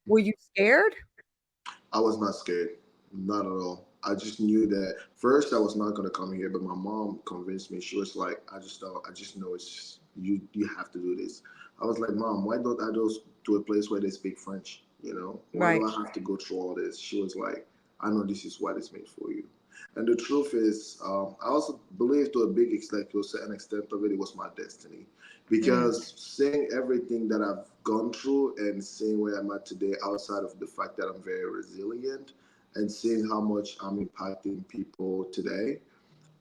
Were you scared? I was not scared, not at all. I just knew that first I was not gonna come here, but my mom convinced me. She was like, I just know it's you. You have to do this. I was like, Mom, why don't I go to a place where they speak French? You know, why do Right. I have to go through all this? She was like, I know this is what is made for you. And the truth is, I also believe to a big extent, to a certain extent of it, it was my destiny. Mm, Because seeing everything that I've gone through and seeing where I'm at today, outside of the fact that I'm very resilient and seeing how much I'm impacting people today,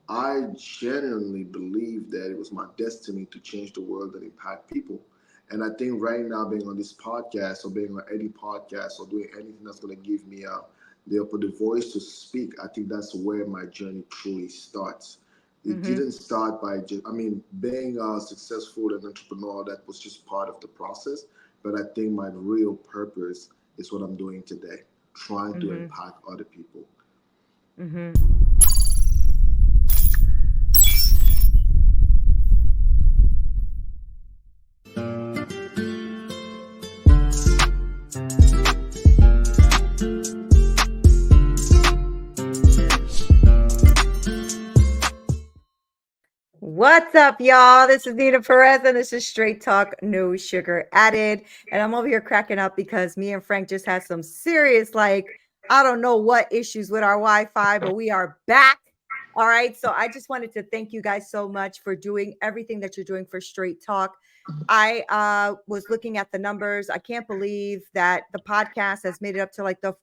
I genuinely believe that it was my destiny to change the world and impact people. And I think right now, being on this podcast or being on any podcast or doing anything that's going to give me the voice to speak, I think that's where my journey truly starts. It mm-hmm. didn't start by just, I mean, being successful and entrepreneur, that was just part of the process. But I think my real purpose is what I'm doing today, trying to Mm-hmm. impact other people. Mm-hmm. What's up, y'all? This is Neena Perez, and this is Straight Talk, No Sugar Added. And I'm over here cracking up because me and Frank just had some serious, like, I don't know what issues with our Wi Fi, but we are back. All right. So I just wanted to thank you guys so much for doing everything that you're doing for Straight Talk. I was looking at the numbers. I can't believe that the podcast has made it up to like the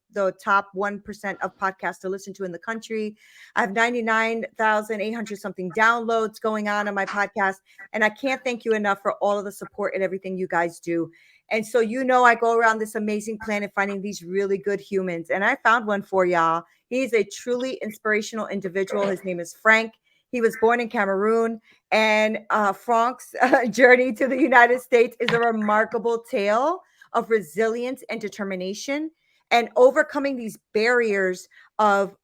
top 1% of podcasts to listen to in the country. I have 99,800 something downloads going on my podcast. And I can't thank you enough for all of the support and everything you guys do. And so, I go around this amazing planet finding these really good humans. And I found one for y'all. He's a truly inspirational individual. His name is Frank. He was born in Cameroon. And Frank's journey to the United States is a remarkable tale of resilience and determination and overcoming these barriers of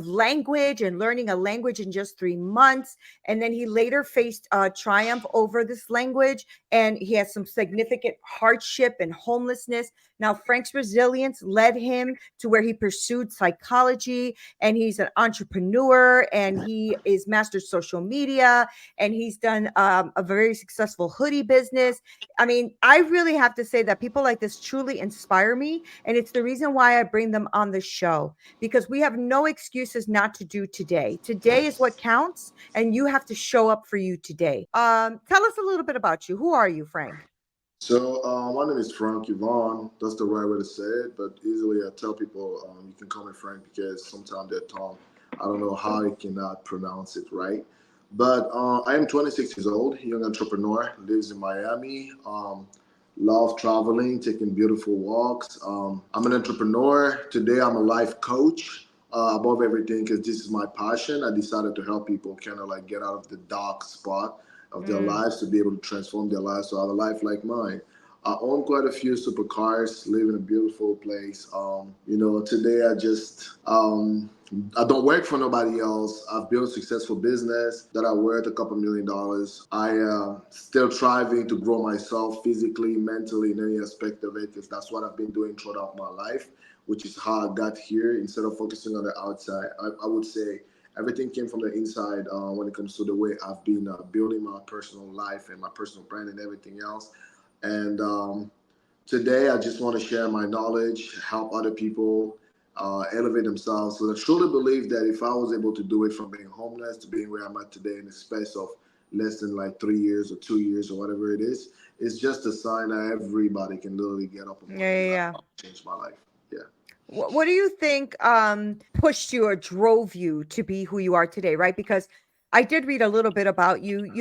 language and learning a language in just 3 months. And then he later faced triumph over this language, and he had some significant hardship and homelessness. Now, Frank's resilience led him to where he pursued psychology, and he's an entrepreneur, and he is mastered social media, and he's done a very successful hoodie business. I mean, I really have to say that people like this truly inspire me, and it's the reason why I bring them on the show, because we have no excuses not to do today. Today is what counts, and you have to show up for you today. Tell us a little bit about you. Who are you, Frank? So, my name is Franck Yvan. That's the right way to say it. But usually, I tell people you can call me Frank because sometimes their tongue, I don't know how I cannot pronounce it right. But I am 26 years old, young entrepreneur, lives in Miami. Love traveling, taking beautiful walks. I'm an entrepreneur. Today, I'm a life coach. Above everything, because this is my passion, I decided to help people kind of like get out of the dark spot of their Mm, lives to be able to transform their lives to have a life like mine. I own quite a few supercars, live in a beautiful place. Today I don't work for nobody else. I've built a successful business that I worth a couple $1 million. I still striving to grow myself physically, mentally, in any aspect of it, because that's what I've been doing throughout my life, which is how I got here. Instead of focusing on the outside, I would say everything came from the inside when it comes to the way I've been building my personal life and my personal brand and everything else. And today, I just want to share my knowledge, help other people elevate themselves. So I truly believe that if I was able to do it from being homeless to being where I'm at today in the space of less than like 3 years or 2 years or whatever it is, it's just a sign that everybody can literally get up yeah, and be yeah, like, yeah. "Oh, change my life." Yeah. What do you think pushed you or drove you to be who you are today, right? Because I did read a little bit about you,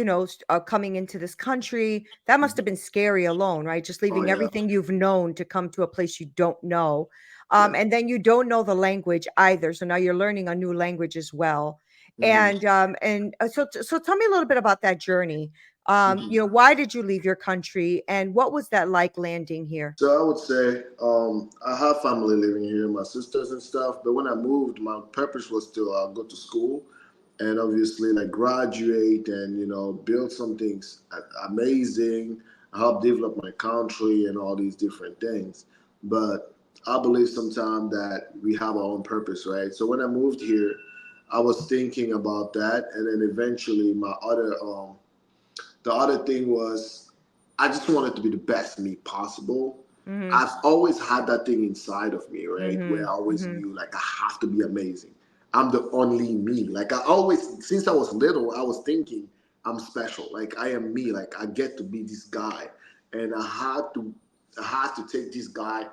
coming into this country. That must have been scary alone, right? Just Oh leaving yeah. everything you've known to come to a place you don't know. Yeah. And then you don't know the language either. So now you're learning a new language as well. Hmm. So tell me a little bit about that journey. Hmm. Why did you leave your country, and what was that like landing here? So I would say I have family living here, my sisters and stuff. But when I moved, my purpose was to go to school, and obviously like graduate and build some things amazing, help develop my country and all these different things. but I believe sometimes that we have our own purpose, right? So when I moved here, I was thinking about that, and then eventually the other thing was I just wanted to be the best me possible. Mm-hmm. I've always had that thing inside of me, right? Where Mm-hmm. I always Mm-hmm. knew like I have to be amazing. I'm the only me. Like I always, since I was little, I was thinking I'm special. Like I am me. Like I get to be this guy, and I had to take this guy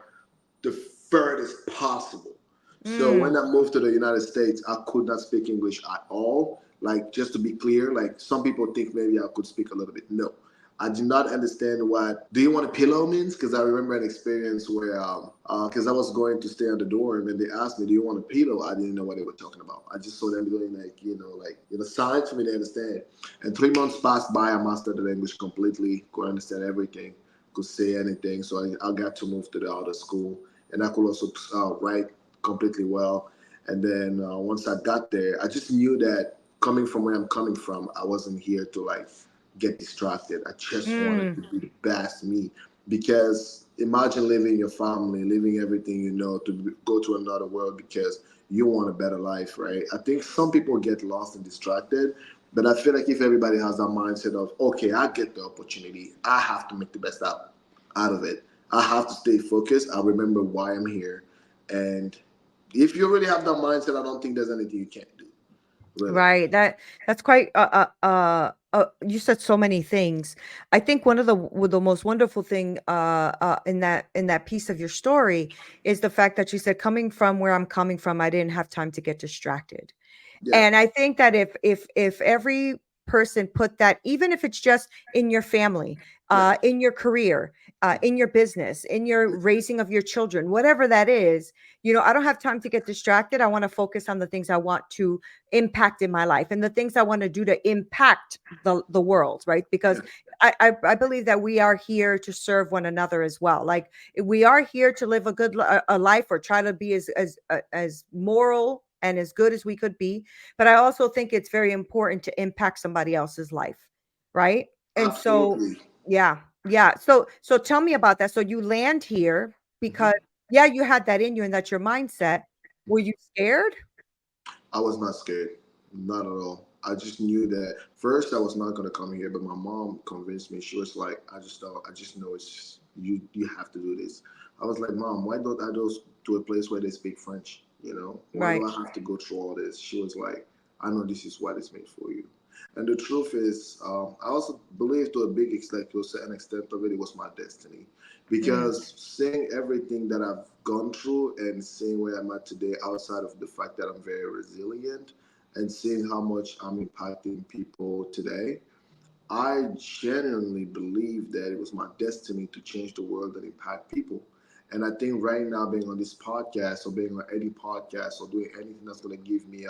the furthest possible. So Mm. when I moved to the United States, I could not speak English at all. Like just to be clear, like some people think maybe I could speak a little bit. No, I do not understand what "do you want a pillow" means, because I remember an experience where because I was going to stay on the dorm and they asked me, "Do you want a pillow?" I didn't know what they were talking about. I just saw them doing like signs for me to understand. And 3 months passed by. I mastered the language completely, could understand everything, could say anything. So I got to move to the other school, and I could also write completely well. And then once I got there, I just knew that coming from where I'm coming from, I wasn't here to like get distracted. I just wanted Mm. to be the best me. Because imagine leaving your family, leaving everything you know to go to another world because you want a better life, right? I think some people get lost and distracted, but I feel like if everybody has that mindset of, okay, I get the opportunity, I have to make the best out of it. I have to stay focused. I remember why I'm here. And if you really have that mindset, I don't think there's anything you can't do, really. Right. That's quite you said so many things. I think one of the most wonderful thing in that piece of your story is the fact that you said coming from where I'm coming from, I didn't have time to get distracted. Yeah, And I think that if every person put that, even if it's just in your family, yeah, in your career, in your business, in your raising of your children, whatever that is, I don't have time to get distracted. I want to focus on the things I want to impact in my life and the things I want to do to impact the world, right? yeah, Because I believe that we are here to serve one another as well. Like we are here to live a good a life or try to be as moral and as good as we could be, but I also think it's very important to impact somebody else's life, right? And so, absolutely. yeah, yeah. So tell me about that. So you land here because Mhm. yeah, you had that in you and that's your mindset. Were you scared? I was not scared, not at all. I just knew that first I was not gonna come here, but my mom convinced me. She was like, I just know it's you. You have to do this." I was like, "Mom, why don't I go to a place where they speak French? Why do Right. I have to go through all this?" She was like, "I know this is what is made for you." And the truth is, I also believe to a big extent, to a certain extent of it, it was my destiny. Mm, Because seeing everything that I've gone through and seeing where I'm at today, outside of the fact that I'm very resilient and seeing how much I'm impacting people today, I genuinely believe that it was my destiny to change the world and impact people. And I think right now, being on this podcast or being on any podcast or doing anything that's going to give me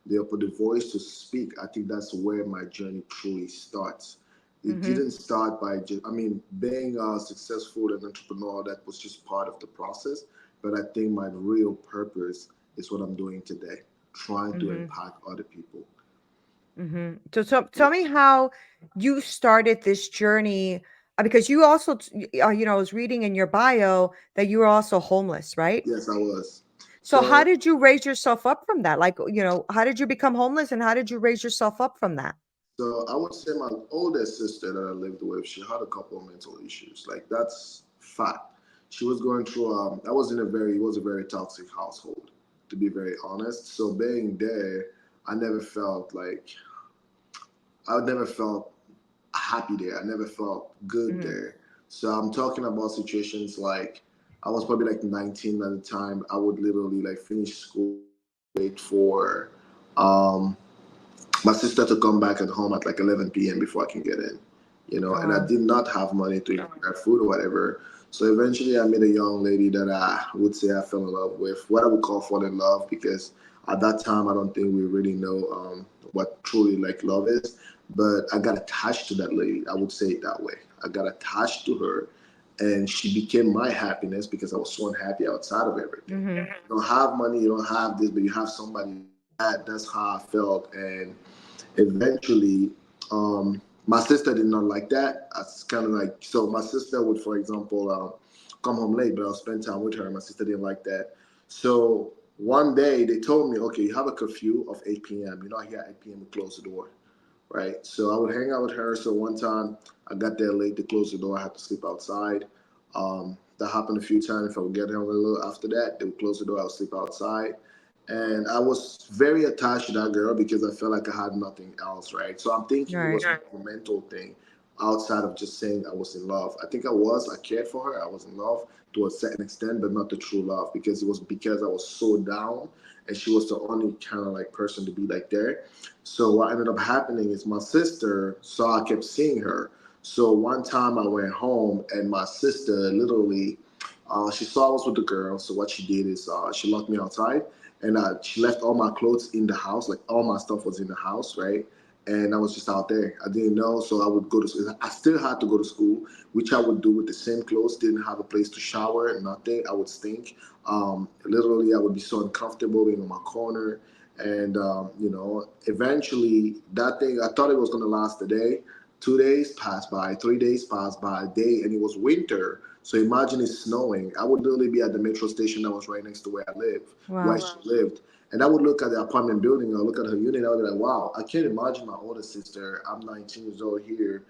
the voice to speak, I think that's where my journey truly starts. It mm-hmm, didn't start by just, I mean, being successful and entrepreneur, that was just part of the process. But I think my real purpose is what I'm doing today, trying to mm-hmm, impact other people. mm-hmm. So tell me how you started this journey because you also, I was reading in your bio that you were also homeless, right? Yes, I was. So how So did you raise yourself up from that? Like, how did you become homeless and how did you raise yourself up from that? So I would say my oldest sister that I lived with, she had a couple of mental issues. Like that's fact. She was going through. I was in a very, it was a very toxic household, to be very honest. So being there, I never felt like I never felt happy there. I never felt good Mhm. there. So I'm talking about situations like I was probably like 19 at the time. I would literally like finish school, wait for um, my sister to come back at home at like 11 p.m. before I can get in, and I Oh, did not have money to eat that food or whatever. So eventually I met a young lady that I would say I fell in love with, what I would call fall in love, because at that time I don't think we really know what truly like love is. But I got attached to that lady. I would say it that way. I got attached to her and she became my happiness because I was so unhappy outside of everything. mhm, You don't have money, you don't have this, but you have somebody. That's how I felt, and eventually, my sister did not like that. It's kind of like so. My sister would, for example, come home late, but I'll spend time with her. My sister didn't like that. So one day they told me, okay, you have a curfew of 8 p.m. You know, here at 8 p.m. we close the door, right? So I would hang out with her. So one time I got there late, they closed the door. I had to sleep outside. That happened a few times. If I would get home a little after that, they would close the door. I would sleep outside. And I was very attached to that girl because I felt like I had nothing else, right? So I'm thinking it Right. was a mental thing outside of just saying I was in love. I think I cared for her. I was in love to a certain extent, but not the true love because it was because I was so down and she was the only kind of like person to be like there. So what ended up happening is my sister saw I kept seeing her. So one time I went home and my sister literally, she saw I was with the girl. So what she did is she locked me outside and she left all my clothes in the house. Like all my stuff was in the house, right? And I was just out there. I didn't know, so I would go to school. I still had to go to school, which I would do with the same clothes. Didn't have a place to shower, nothing. I would stink. Literally, I would be so uncomfortable being in my corner. And eventually, that thing I thought it was gonna last a day. 2 days passed by, 3 days passed by, a day, and it was winter. So imagine it's snowing. I would literally be at the metro station that was right next to where I live, where Wow. she lived. And I would look at the apartment building, I would look at her unit, I would be like, wow, I can't imagine my older sister. I'm 19 years old here.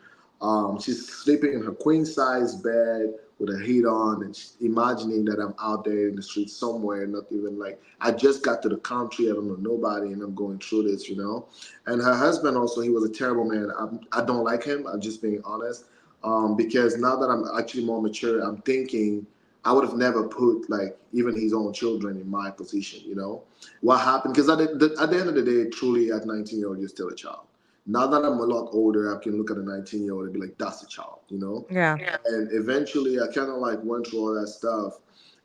She's sleeping in her queen size bed with a heat on, and she's imagining that I'm out there in the street somewhere, not even like I just got to the country, I don't know nobody, and I'm going through this. And her husband also, he was a terrible man. I don't like him. I'm just being honest, because now that I'm actually more mature, I'm thinking I would have never put like even his own children in my position. What happened? Because at the end of the day, truly at 19-year-old, you're still a child. Now that I'm a lot older, I can look at a 19-year-old and be like, that's a child. Yeah. And eventually, I kind of like went through all that stuff,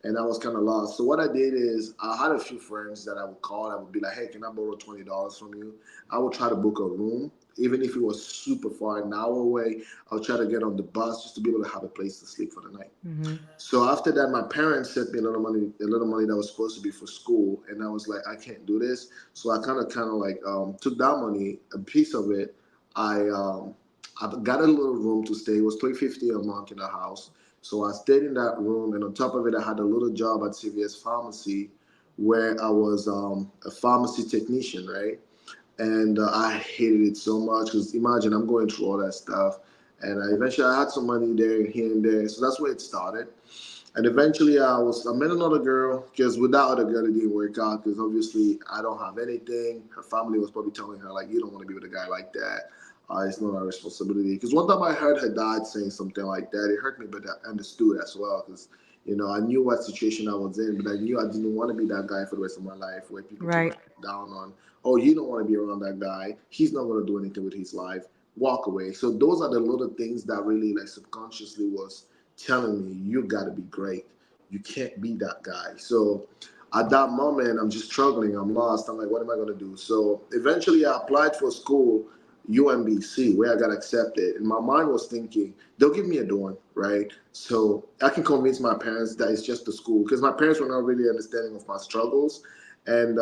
and I was kind of lost. So what I did is I had a few friends that I would call. I would be like, hey, can I borrow $20 from you? I would try to book a room, even if it was super far, an hour away. I would try to get on the bus just to be able to have a place to sleep for the night. Mm-hmm. So after that, my parents sent me a little money that was supposed to be for school, and I was like, I can't do this. So I kind of like took that money, a piece of it. I got a little room to stay. It was $350 a month in the house. So I stayed in that room, and on top of it, I had a little job at CVS Pharmacy, where I was a pharmacy technician, right? And I hated it so much because imagine I'm going through all that stuff, and eventually I had some money there here and there, so that's where it started. And eventually I met another girl because with that other girl it didn't work out because obviously I don't have anything. Her family was probably telling her like you don't want to be with a guy like that. It's not our responsibility. Because one time I heard her dad saying something like that. It hurt me, but I understood as well because I knew what situation I was in, but I knew I didn't want to be that guy for the rest of my life where people keep Right. down on, oh, you don't want to be around that guy. He's not going to do anything with his life. Walk away. So those are the little things that really like subconsciously was telling me you got to be great. You can't be that guy. So at that moment, I'm just struggling. I'm lost. I'm like, what am I going to do? So eventually, I applied for school, UMBC, where I got accepted. And my mind was thinking, they'll give me a dorm, right? So I can convince my parents that it's just the school because my parents were not really understanding of my struggles. And,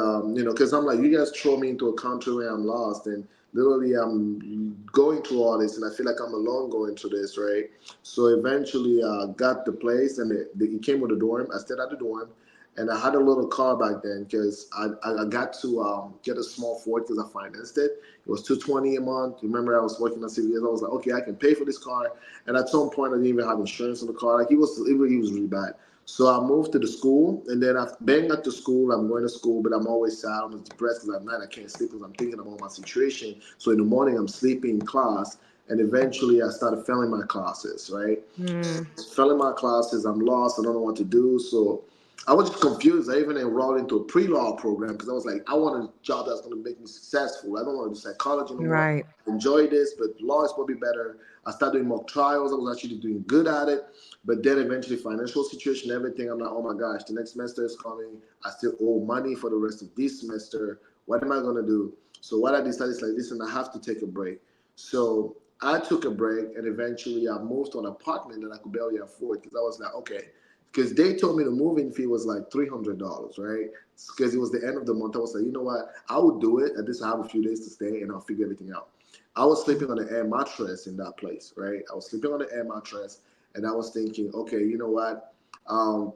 because I'm like, you guys throw me into a country where I'm lost. And literally, I'm going through all this. And I feel like I'm alone going through this, right? So eventually, I got the place and it came with a dorm. I stayed at the dorm. And I had a little car back then because I got to get a small Ford because I financed it. It was $220 a month. Remember, I was working at CVS. I was like, okay, I can pay for this car. And at some point, I didn't even have insurance on the car. Like he was really bad. So I moved to the school, and then I've been at the school. I'm going to school, but I'm always sad. I'm depressed because at night I can't sleep because I'm thinking about my situation. So in the morning, I'm sleeping in class, and eventually I started failing my classes. Right, Mm. failing my classes. I'm lost. I don't know what to do. So I was just confused. I even enrolled into a pre-law program because I was like, I want a job that's going to make me successful. I don't want to do psychology anymore. Right. I enjoy this, but law is probably better. I started doing mock trials. I was actually doing good at it. But then eventually financial situation, everything, I'm like, oh my gosh, the next semester is coming. I still owe money for the rest of this semester. What am I going to do? So what I decided is like, listen, I have to take a break. So I took a break and eventually I moved to an apartment that I could barely afford because I was like, okay, because they told me the moving fee was like $300, right? Because it was the end of the month. I was like, you know what? I would do it. At least I have a few days to stay and I'll figure everything out. I was sleeping on an air mattress in that place, right? I was sleeping on an air mattress and I was thinking, okay, you know what? Um,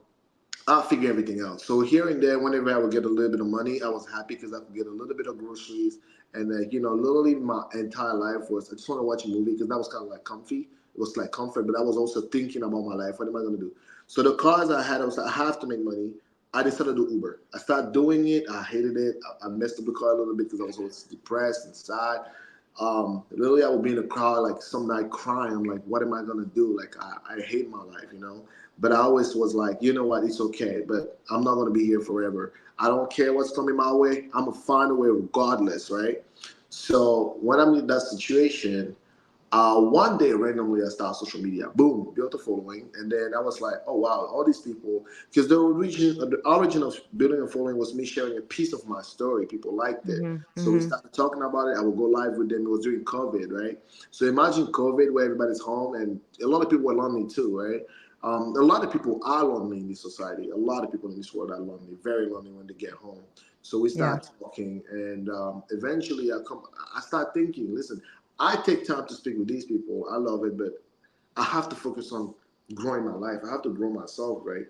I'll figure everything out. So here and there, whenever I would get a little bit of money, I was happy because I could get a little bit of groceries. And literally my entire life was I just want to watch a movie because that was kind of like comfy. It was like comfort, but I was also thinking about my life. What am I going to do? So the cars I had, I was like, I have to make money. I decided to do Uber. I started doing it. I hated it. I messed up the car a little bit because I was always depressed and sad. Literally, I would be in the car like some night crying. I'm like, what am I gonna do? Like, I hate my life, you know. But I always was like, you know what? It's okay. But I'm not gonna be here forever. I don't care what's coming my way. I'm gonna find a way regardless, right? So when I'm in that situation, one day randomly I started social media, boom, built a following, and then I was like, oh wow, all these people, because the origin of building a following was me sharing a piece of my story. People liked it, Mm-hmm. so we Mm-hmm. started talking about it. I would go live with them. It was during COVID, right? So imagine COVID where everybody's home, and a lot of people were lonely too, right? A lot of people are lonely in this society. A lot of people in this world are lonely, very lonely when they get home. So we Yeah. start talking, and eventually I start thinking, listen, I take time to speak with these people. I love it, but I have to focus on growing my life. I have to grow myself, right?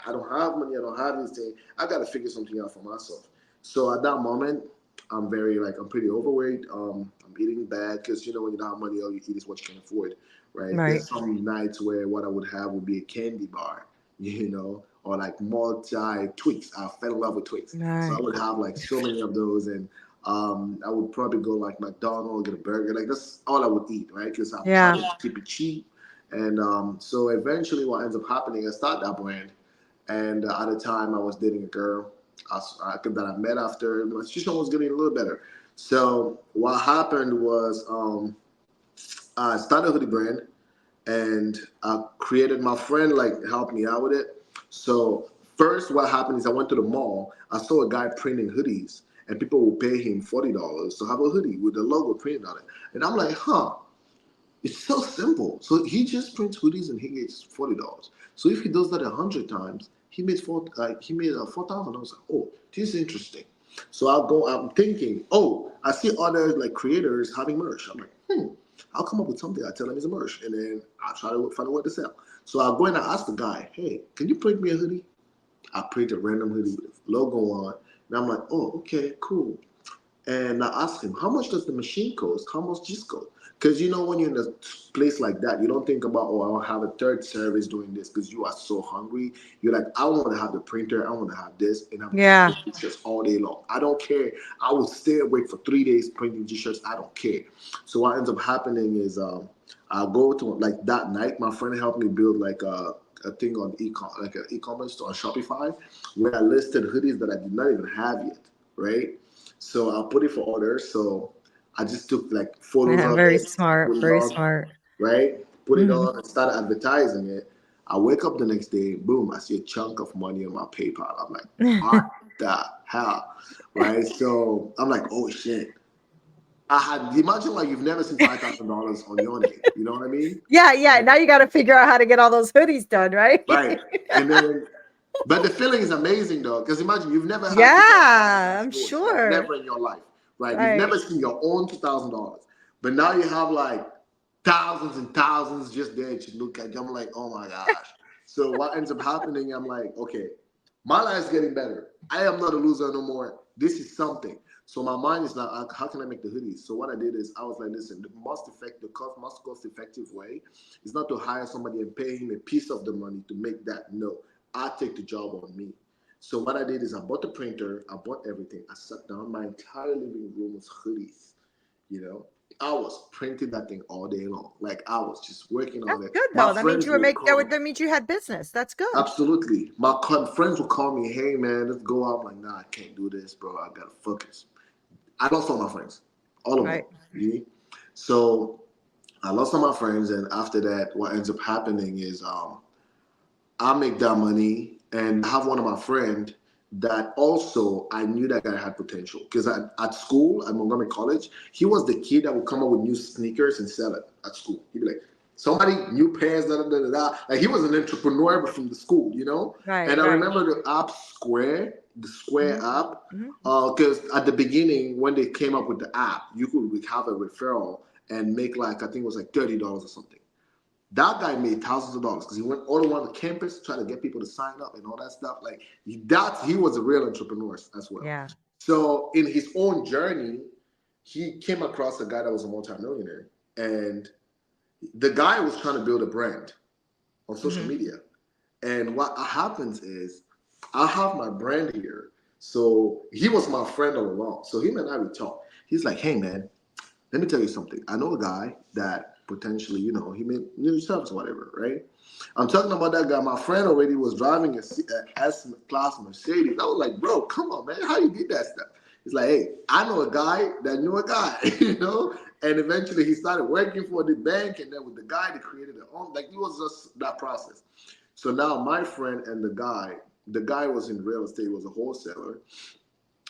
I don't have money. I don't have anything. I got to figure something out for myself. So at that moment, I'm pretty overweight. I'm eating bad because when you don't have money, all you eat is what you can afford, right? Right. There's some nights where what I would have would be a candy bar, or like multi Twix. I fell in love with Twix, so I Right. would have like so many of those, and I would probably go like McDonald's, get a burger. Like that's all I would eat, right? Because I'm trying Yeah. to keep it cheap. And so eventually, what ends up happening, I start that brand. And at the time, I was dating a girl that I met after my situation was getting a little better. So what happened was I started a hoodie brand, and I created my friend like helped me out with it. So first, what happened is I went to the mall. I saw a guy printing hoodies, and people will pay him $40 to have a hoodie with the logo printed on it. And I'm like, huh, it's so simple. So he just prints hoodies and he gets $40. So if he does that 100 times, he made 4,000. I was like, oh, this is interesting. So I'll go. I'm thinking, oh, I see other like creators having merch. I'm like, I'll come up with something. I tell them it's a merch, and then I try to find a way to sell. So I'll go and I ask the guy, hey, can you print me a hoodie? I print a random hoodie with a logo on, and I'm like, oh, okay, cool. And I asked him, how much does the machine cost? How much this cost? Because when you're in a place like that, you don't think about, oh, I'll have a third service doing this because you are so hungry. You're like, I want to have the printer, I want to have this, and I'm Yeah. printing t-shirts all day long. I don't care. I will stay awake for 3 days printing t-shirts. I don't care. So what ends up happening is I go to like that night, my friend helped me build like a thing on like an e-commerce store on Shopify where I listed hoodies that I did not even have yet, right? So I put it for order. So I just took like photos Yeah. of Very it, smart. put it Very on, smart. right? Put it Hmm. on and started advertising it. I wake up the next day, boom, I see a chunk of money on my PayPal. I'm like, what the hell? Right? So I'm like, oh shit. I had imagine like you've never seen $5,000 on your name. You know what I mean? Yeah. Yeah. Now you got to figure out how to get all those hoodies done, right? Right. And then but the feeling is amazing though, because imagine you've never had $2,000 in Yeah. your I'm stores, like sure. never in your life, right? You've Right. never seen your own $2,000, but now you have like thousands and thousands just there to look at. I'm like, oh my gosh. So what ends up happening? I'm like, okay, my life's getting better. I am not a loser no more. This is something. So my mind is now, how can I make the hoodies? So what I did is I was like, listen, most cost effective way is not to hire somebody and pay him a piece of the money to make that. No, I take the job on me. So what I did is I bought the printer, I bought everything. I sat down, my entire living room was hoodies. You know, I was printing that thing all day long. Like I was just working That's on it. good My though. That means friends you were would make that call me. would that means you had business. That's good. Absolutely. Friends would call me, hey man, let's go out. I'm like, nah, I can't do this, bro. I gotta focus. I lost all my friends, all of them. Right. You So I lost all my friends, and after that, what ends up happening is I make that money, and I have one of my friend that also I knew that guy had potential because at school at Montgomery College, he was the kid that would come up with new sneakers and sell it at school. He'd be like, somebody new pants, da da da da. Da. Like he was an entrepreneur, but from the school, you know. Right. And I Right. remember the app Square, the Square Hmm. app, Hmm. because at the beginning when they came up with the app, you could have a referral and make like I think it was like $30 or something. That guy made thousands of dollars because he went all around the campus trying to get people to sign up and all that stuff. Like he was a real entrepreneur as well. Yeah. So in his own journey, he came across a guy that was a multimillionaire, and the guy was trying to build a brand on social media. And what happens is, I have my brand here. So he was my friend all along. So him and I would talk. He's like, "Hey man, let me tell you something. I know a guy that potentially, he made new service or whatever, right?" I'm talking about that guy. My friend already was driving a S-Class Mercedes. I was like, "Bro, come on, man. How you did that stuff?" He's like, "Hey, I know a guy that knew a guy, And eventually he started working for the bank, and then with the guy, they created their own. Like, it was just that process. So now my friend and the guy was in real estate, was a wholesaler.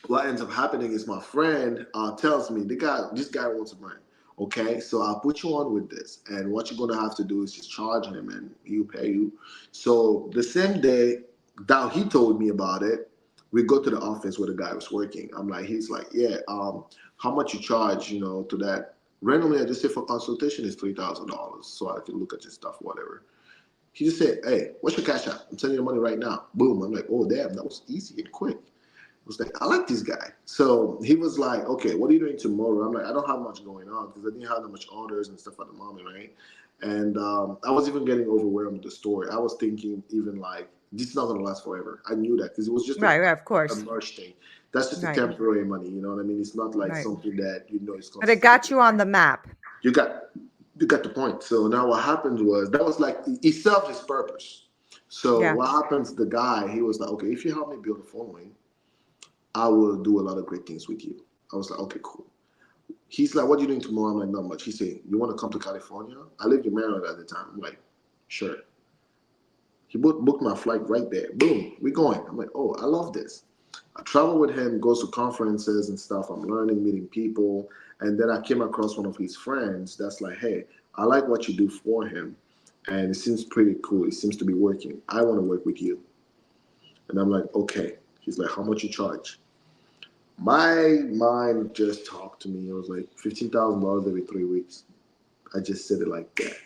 What ends up happening is my friend tells me, this guy wants a brand. Okay, so I'll put you on with this, and what you're gonna have to do is just charge him, and he'll pay you. So the same day that he told me about it, we go to the office where the guy was working. He's like, "Yeah, how much you charge, to that?" Randomly, I just said for consultation is $3,000, so I can look at your stuff, whatever. He just said, "Hey, what's your cash app? I'm sending you the money right now." Boom. I'm like, "Oh, damn, that was easy and quick." I was like, "I like this guy." So he was like, "Okay, what are you doing tomorrow?" I'm like, "I don't have much going on because I didn't have that much orders and stuff at the moment, right?" And I was even getting overwhelmed with the story. I was thinking even like, this is not going to last forever. I knew that because it was just Right, right, of a course. merch thing. That's just a Right, temporary money. You know what I mean? It's not like right. something that is But it consistent. got you on the map. You got you got the point. So now what happened was that was like he served his purpose. So Yeah. what happens? The guy, he was like, "Okay, if you help me build a following, I will do a lot of great things with you." I was like, "Okay, cool." He's like, "What are you doing tomorrow?" I'm like, "Not much." He said, "You want to come to California?" I lived in Maryland at the time. I'm like, "Sure." He booked my flight right there. Boom, we going. I'm like, "Oh, I love this." I travel with him, goes to conferences and stuff. I'm learning, meeting people. And then I came across one of his friends that's like, "Hey, I like what you do for him. And it seems pretty cool. It seems to be working. I want to work with you." And I'm like, "Okay." He's like, "How much you charge?" My mind just talked to me. It was like $15,000 every 3 weeks. I just said it like that.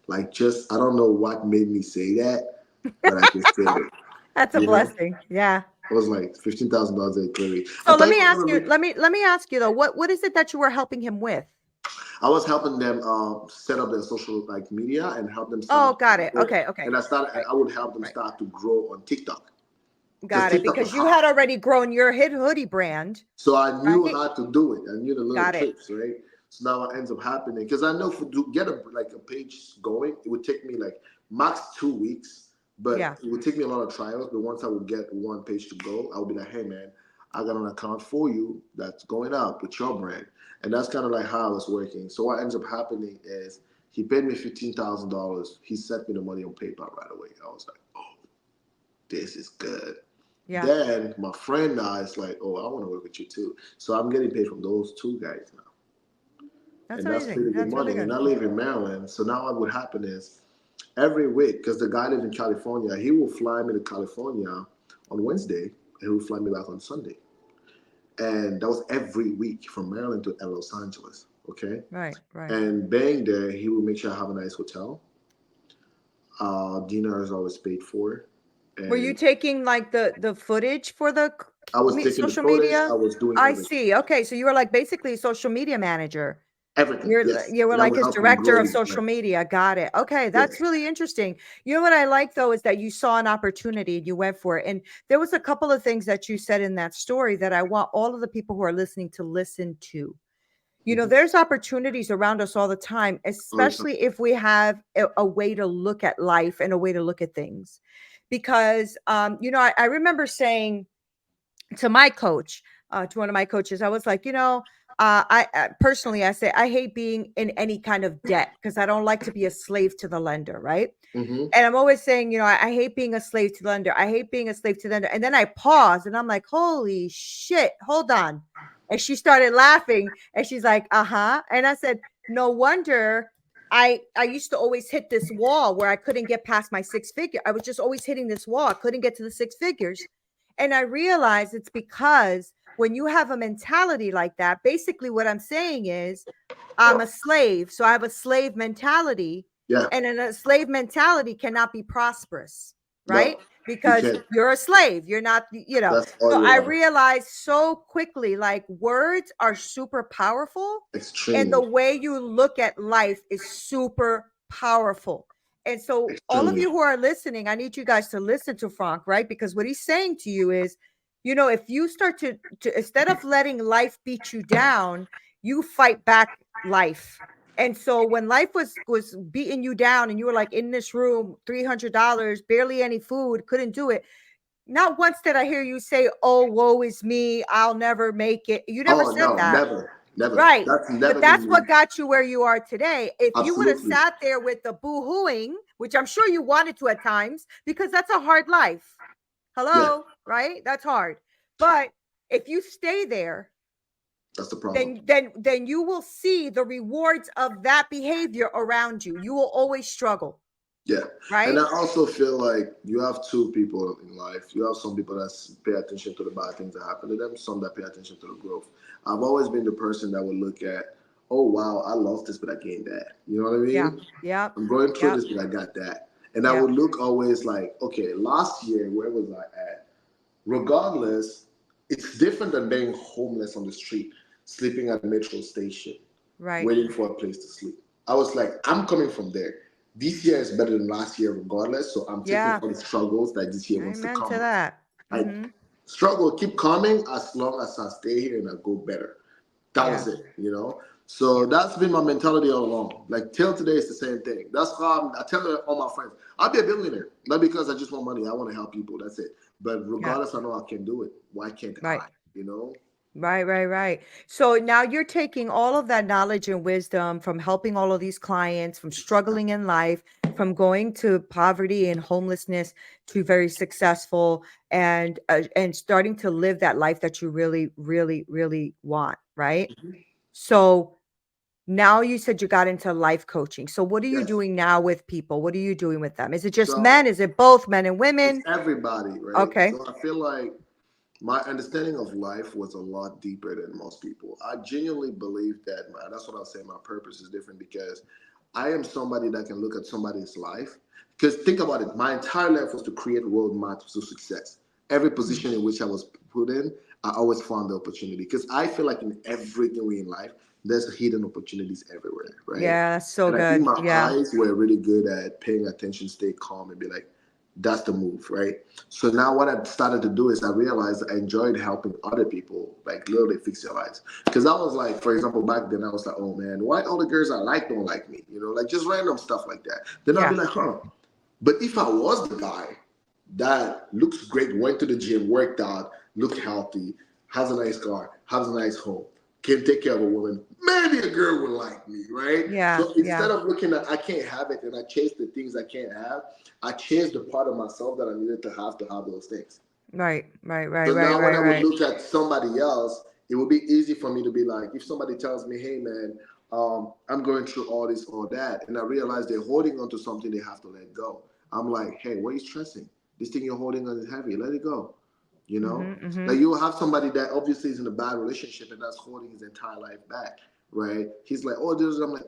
Like, just, I don't know what made me say that, but I just said it. That's a You know? blessing. Yeah. I was like $15,000 every 3 weeks. I So thought let he me was ask gonna you, look. let me ask you though, what is it that you were helping him with? I was helping them set up their social like media and help them Oh, start. got it. Okay, okay. And Right, I would help them right. start to grow on TikTok because Got it. TikTok was Because you hot. had already grown your hoodie brand, So I knew right? how to do it. I knew the little Got it. tricks, right? So now what ends up happening, because I know to get a page going, it would take me like max 2 weeks, Yeah. but it would take me a lot of trials. But once I would get one page to go, I would be like, "Hey man, I got an account for you that's going out with your brand," and that's kind of like how I was working. So what ends up happening is he paid me $15,000. He sent me the money on PayPal right away. I was like, "Oh, this is good." Yeah. Then my friend now is like, "Oh, I want to work with you too." So I'm getting paid from those two guys now. That's And that's amazing. pretty good That's really money. And good. I live in Maryland. So now what would happen is every week, because the guy lives in California, he will fly me to California on Wednesday and he will fly me back on Sunday. And that was every week from Maryland to Los Angeles. Okay. Right, right. And being there, he will make sure I have a nice hotel. Dinner is always paid for. Were you And taking like the footage for the I was taking the social footage, media? I was doing I everything. see. Okay, so you were like basically a social media manager. Everything, yes. You were And I like would his help him director grow of his social brand. media. Got it. Okay, that's Yes. really interesting. You know what I like though is that you saw an opportunity and you went for it. And there was a couple of things that you said in that story that I want all of the people who are listening to listen to. You know, Mm-hmm. there's opportunities around us all the time, All the time. especially if we have a way to look at life and a way to look at things. Because, I remember saying to my coach, to one of my coaches, I was like, I personally, I say, I hate being in any kind of debt because I don't like to be a slave to the lender, right? Mm-hmm. And I'm always saying, I hate being a slave to the lender. I hate being a slave to the lender. And then I pause and I'm like, holy shit, hold on. And she started laughing and she's like, uh-huh. And I said, no wonder I used to always hit this wall where I couldn't get past my six figure. I was just always hitting this wall. I couldn't get to the six figures. And I realized it's because when you have a mentality like that, basically what I'm saying is I'm a slave. So I have a slave mentality Yeah. And a slave mentality cannot be prosperous, right? No, you Because can't. you're a slave. You're not, you know. That's all So your I life. realized so quickly, like words are super powerful, and the Extremely. way you look at life is super powerful. And so all of Extremely. you who are listening, I need you guys to listen to Franck, right? Because what he's saying to you is, you know, if you start to instead of letting life beat you down, you fight back life. And so when life was beating you down and you were like in this room, $300, barely any food, couldn't do it. Not once did I hear you say, "Oh, woe is me, I'll never make it." You never Oh said no, that. never, never. Right. That's But never that's been me. what got you where you are today. If you would have Absolutely. sat there with the boo-hooing, which I'm sure you wanted to at times, because that's a hard life. Yeah, Hello, right? That's hard. But if you stay there, that's the problem. then you will see the rewards of that behavior around you. You will always struggle, Yeah, and right? I also feel like you have two people in life. You have some people that pay attention to the bad things that happen to them, some that pay attention to the growth. I've always been the person that would look at, oh wow, I lost this, but I gained that. You know what I Yeah. mean? Yep. I'm going through Yep. this, but I got that. And I Yep. would look always like, okay, last year, where was I at? Regardless, it's different than being homeless on the street, sleeping at a metro station, Right. waiting for a place to sleep. I was like, I'm coming from there. This year is better than last year, regardless. So I'm taking Yeah. all the struggles that this year wants to Amen come to with. that. I Mm-hmm. struggle keep coming as long as I stay here and I go better. That Yeah. was it. So Yeah. that's been my mentality all along. Like till today, it's the same thing. That's why I tell all my friends, I'll be a billionaire, not because I just want money. I want to help people. That's it. But Yeah. regardless, I know I can do it. Why can't Right. I? You know? Right, right, right. So now you're taking all of that knowledge and wisdom from helping all of these clients, from struggling in life, from going to poverty and homelessness to very successful and starting to live that life that you really, really, really want, right? So now you said you got into life coaching. So what are you Yes. doing now with people? What are you doing with them? Is it just men? So Is it both men and it's women? everybody, right? Okay. So I feel like my understanding of life was a lot deeper than most people. I genuinely believe that that's what I'll say. My purpose is different because I am somebody that can look at somebody's life. Because think about it, my entire life was to create roadmaps to success. Every Mm. position in which I was put in, I always found the opportunity. Because I feel like in everything we in life, there's hidden opportunities everywhere, right? Yeah, that's so And I think good. my Yeah. eyes were really good at paying attention, stay calm, and be like, that's the move, right? So now what I started to do is I realized I enjoyed helping other people, like literally fix their lives. Because I was like, for example, back then I was like, oh man, why all the girls I like don't like me? Like just random stuff like that. Then I'll be Yeah. like, huh. But if I was the guy that looks great, went to the gym, worked out, looked healthy, has a nice car, has a nice home, can take care of a woman, maybe a girl would like me, right? Yeah. So Yeah. instead of looking at I can't have it and I chase the things I can't have, I changed the part of myself that I needed to have those things. Right. Right. Right. So Right. now when Right. I would Right. look at somebody else, it would be easy for me to be like, if somebody tells me, hey man, I'm going through all this, all that, and I realize they're holding on to something they have to let go. I'm like, hey, what are you stressing? This thing you're holding on is heavy. Let it go. You know? Mm-hmm. Mm-hmm. Like you will have somebody that obviously is in a bad relationship and that's holding his entire life back, right? He's like, oh, this is, I'm like,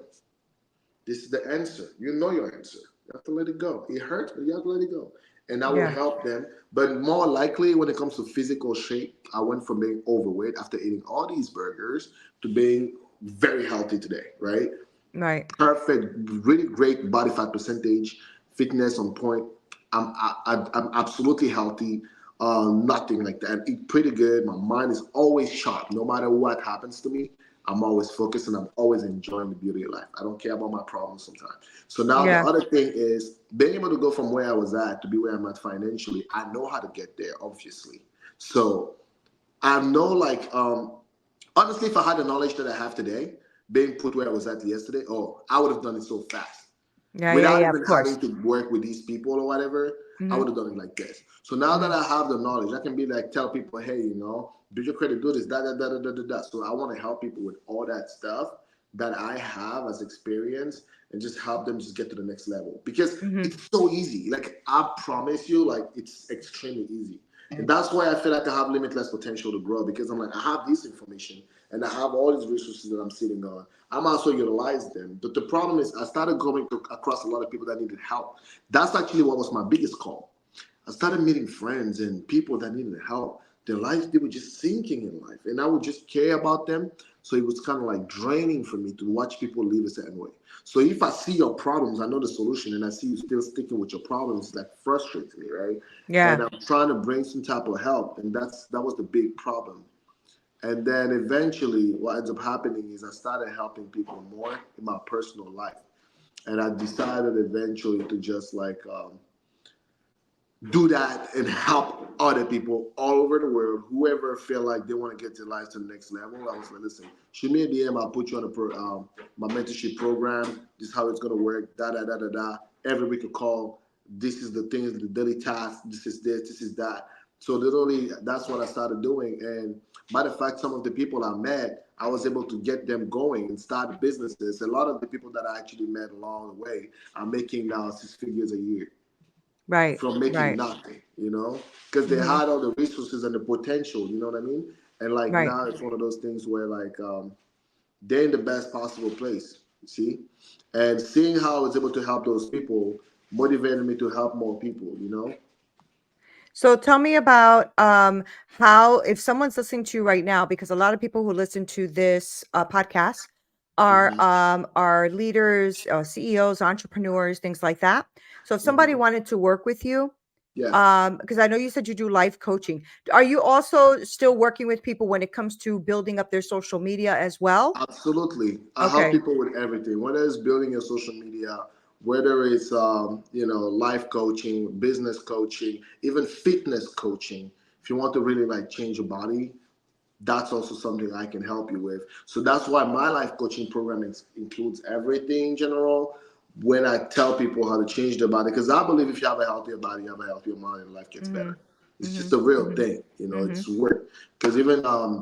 this is the answer. You know your answer. You have to let it go. It hurts, but you have to let it go. And that will Yeah. help them. But more likely, when it comes to physical shape, I went from being overweight after eating all these burgers to being very healthy today, right? Right. Perfect, really great body fat percentage, fitness on point. I'm absolutely healthy. Nothing like that. I eat pretty good. My mind is always sharp. No matter what happens to me, I'm always focused and I'm always enjoying the beauty of life. I don't care about my problems sometimes. So now the Yeah. other thing is being able to go from where I was at to be where I'm at financially. I know how to get there, obviously. So I know honestly, if I had the knowledge that I have today, being put where I was at yesterday, oh, I would have done it so fast Yeah. Yeah. without Yeah. Of even course. having to work with these people or whatever. I Mm-hmm. would have done it like this. So now that Mm-hmm. I have the knowledge, I can be like, tell people, hey, do your credit, do this, da da da da da da da. So I want to help people with all that stuff that I have as experience and just help them just get to the next level because Mm-hmm. it's so easy. Like I promise you, like it's extremely easy. And that's why I feel like I have limitless potential to grow, because I'm like, I have this information and I have all these resources that I'm sitting on. I'm also utilize them. But the problem is I started across a lot of people that needed help. That's actually what was my biggest call. I started meeting friends and people that needed help. Their lives, they were just sinking in life. And I would just care about them. So it was kind of like draining for me to watch people live a certain way. So if I see your problems, I know the solution, and I see you still sticking with your problems, it like frustrates me, right? And Yeah. I'm trying to bring some type of help. And that was the big problem. And then eventually what ends up happening is I started helping people more in my personal life. And I decided eventually to just like do that and help other people all over the world. Whoever feel like they want to get their life to the next level, I was like, listen, shoot me a DM. I'll put you on my mentorship program. This is how it's gonna work. Da da da da da. Every week a call. This is the things, the daily tasks. This is this. This is that. So literally, that's what I started doing. And by the fact, some of the people I met, I was able to get them going and start businesses. A lot of the people that I actually met along the way are making now 6 figures a year Right. from making Right. nothing, because they Hmm. had all the resources and the potential, you know what I mean? And like Right. now it's one of those things where like they're in the best possible place, you see? And seeing how I was able to help those people motivated me to help more people. So tell me about how, if someone's listening to you right now, because a lot of people who listen to this podcast Hmm. are leaders, CEOs, entrepreneurs, things like that. So if somebody Hmm. wanted to work with you, Yeah. because I know you said you do life coaching, are you also still working with people when it comes to building up their social media as well? Absolutely. I help Okay. people with everything, whether it's building your social media, whether it's life coaching, business coaching, even fitness coaching. If you want to really like change your body, that's also something I can help you with. So that's why my life coaching program includes everything in general. When I tell people how to change their body, because I believe if you have a healthier body, you have a healthier mind, and life gets Mm-hmm. better. It's just a Mm-hmm. real Mm-hmm. thing, Mm-hmm. it's work. Because even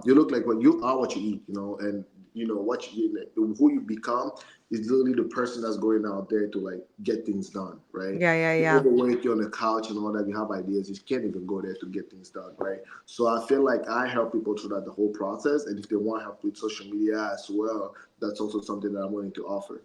you look like what you are, what you eat, and what you eat, who you become is literally the person that's going out there to like get things done, right? Yeah, yeah, You're yeah. overweight, you're on the couch and all that. You have ideas, you can't even go there to get things done, right? So I feel like I help people through that the whole process, and if they want help with social media as well, that's also something that I'm willing to offer.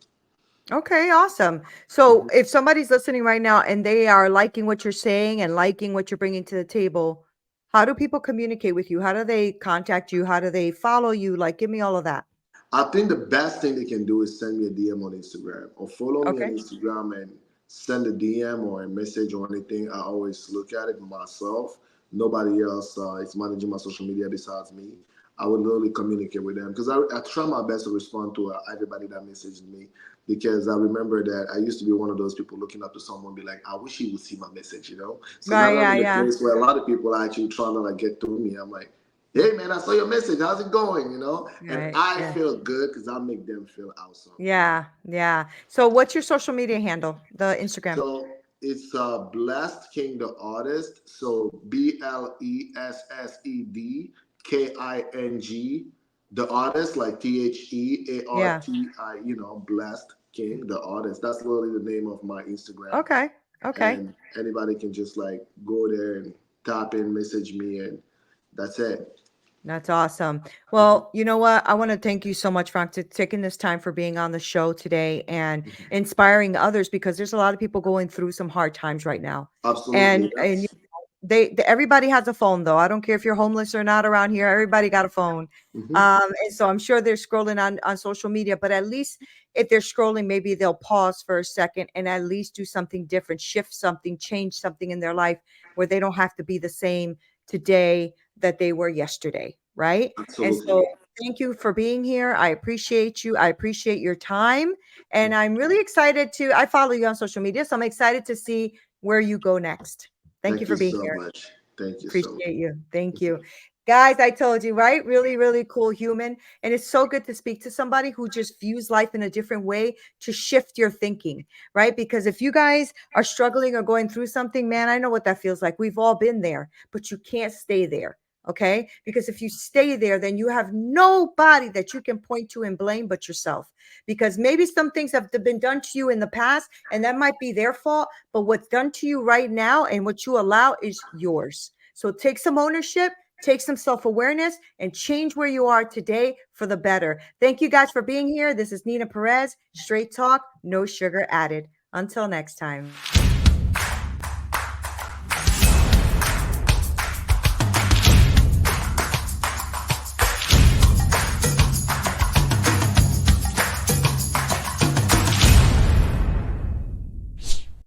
Okay, awesome. So Mhm. if somebody's listening right now and they are liking what you're saying and liking what you're bringing to the table, how do people communicate with you? How do they contact you? How do they follow you? Like, give me all of that. I think the best thing they can do is send me a DM on Instagram or follow me on Okay. Instagram and send a DM or a message or anything. I always look at it myself. Nobody else is managing my social media besides me. I would literally communicate with them because I try my best to respond to everybody that messages me, because I remember that I used to be one of those people looking up to someone, be like, I wish he would see my message. So Right. now I'm Yeah. in a Yeah. place where a lot of people are actually trying to like get through me. I'm like, hey man, I saw your message. How's it going? And Right. I Yeah. feel good because I make them feel awesome. Yeah. Yeah. So what's your social media handle? The Instagram. So it's Blessed King the Artist. So BLESSEDKING the artist, like Yeah. THEARTI, Blessed King the Artist. That's literally the name of my Instagram. Okay. Okay. And anybody can just like go there and tap in, message me, and that's it. That's awesome. Well, you know what? I want to thank you so much, Frank, to taking this time for being on the show today and inspiring others, because there's a lot of people going through some hard times right now. Absolutely. And Yes. everybody has a phone though. I don't care if you're homeless or not around here. Everybody got a phone. Hmm. And so I'm sure they're scrolling on social media, but at least if they're scrolling, maybe they'll pause for a second and at least do something different, shift something, change something in their life where they don't have to be the same today that they were yesterday, right? And so Absolutely. thank you for being here. I appreciate you. I appreciate your time. And I'm really excited I follow you on social media, so I'm excited to see where you go next. Thank you Thank for you being so here. much. Thank you so much. Appreciate you. Thank you. Guys, I told you, right? Really, really cool human. And it's so good to speak to somebody who just views life in a different way to shift your thinking, right? Because if you guys are struggling or going through something, man, I know what that feels like. We've all been there, but you can't stay there. Okay. Because if you stay there, then you have nobody that you can point to and blame but yourself. Because maybe some things have been done to you in the past, and that might be their fault. But what's done to you right now and what you allow is yours. So take some ownership, take some self-awareness, and change where you are today for the better. Thank you guys for being here. This is Neena Perez. Straight talk, no sugar added. Until next time.